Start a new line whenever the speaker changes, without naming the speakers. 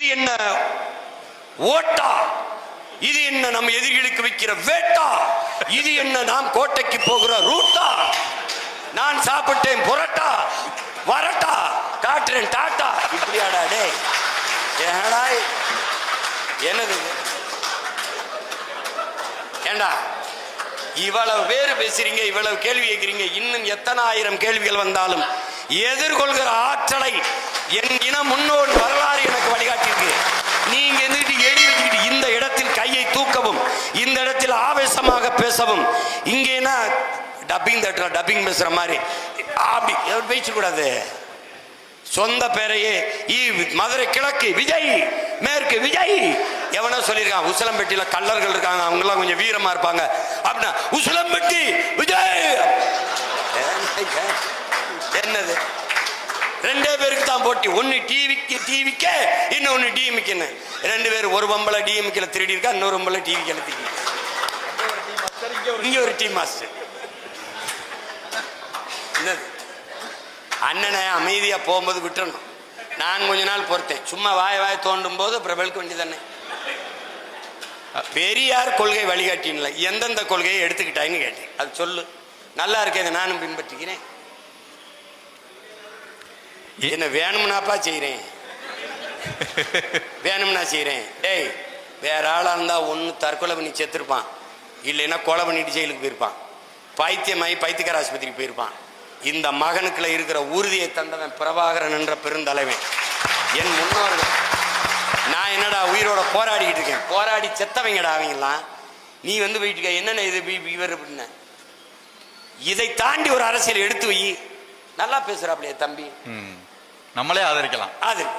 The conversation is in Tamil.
இது என்ன ஓட்டா? இது என்ன நம்ம எதிரிகளுக்கு வைக்கிற வேட்டா? இது என்ன நாம் கோட்டைக்கு போகிற ரூட்டா? நான் சாப்பிட்டேன் புரட்டா வரட்டா காட்டுறேன் டாட்டா. இப்படியாடா டே? ஏடா என்னது? ஏண்டா இவ்வளவு பேர் பேசுறீங்க, இவ்வளவு கேள்வி கேட்கிறீங்க. இன்னும் எத்தனை ஆயிரம் கேள்விகள் வந்தாலும் எதிர்கொள்கிற ஆற்றலை என் இன முன்னோர் வரலாறு எனக்கு வழிகாட்டியிருக்கு. நீங்க எழுதி வச்சுக்கிட்டு இந்த இடத்தில் கையை தூக்கவும், இந்த இடத்தில் ஆவேசமாக பேசவும், இங்கேனா டப்பிங் பேசுற மாதிரி அப்படி பேசக்கூடாது. சொந்த பேரையே மதுரை கிழக்கு விஜய், மேற்கு விஜய் எவனோ சொல்லியிருக்கான். உசிலம்பட்டியில கள்ளர்கள் இருக்காங்க, அவங்க எல்லாம் கொஞ்சம் வீரமா இருப்பாங்க அப்படின்னா உசிலம்பட்டி விஜய். என்னது? ரெண்டே பேருக்கு தான் போட்டி. ஒன்னு டிவிக்க இன்னொன்னு டிஎம்கேன்னு. ரெண்டு பேரும், ஒரு பொம்பளை டிஎம்கேல திருடி இருக்கா, இன்னொரு பொம்பளை டிவிக்கேல திருடி. இங்க ஒரு டீம் மாஸ்டர். என்னது? அண்ணனை அமைதியா போகும்போது விட்டுறணும். நான் கொஞ்ச நாள் பொறுத்தேன். சும்மா வாய தோண்டும் போது அப்புறம் வெளுக்க வேண்டியதானே. பெரியார் கொள்கை வழிகாட்டின்ல எந்தெந்த கொள்கையை எடுத்துக்கிட்டான்னு கேட்டேன். அது சொல்லு, நல்லா இருக்கேன், நானும் பின்பற்றுகிறேன். என்ன வேணும்னாப்பா செய்யறேன், வேணும்னா செய்யறேன். டேய், வேற ஆளா இருந்தா ஒன்னு தற்கொலை பண்ணி செத்துருப்பான், இல்லைன்னா கொலை பண்ணிட்டு ஜெயிலுக்கு போயிருப்பான், பைத்தியமாயி பைத்தியக்கார ஆஸ்பத்திரிக்கு போயிருப்பான். இந்த மகனுக்குள்ள இருக்கிற உறுதியை தந்தவன் பிரபாகரன் என்ற பெருந்தலைவன், என் முன்னோர்கள். நான் என்னடா உயிரோட போராடிக்கிட்டு இருக்கேன். போராடி செத்தவங்கடா அவங்கலாம். நீ வந்து போயிட்டு என்னென்ன இது இவர் அப்படின்ன. இதை தாண்டி ஒரு அரசியல் எடுத்து வை. நல்லா பேசுறாப்லையே தம்பி,
நம்மளே ஆதரிக்கலாம்.
ஆதரி.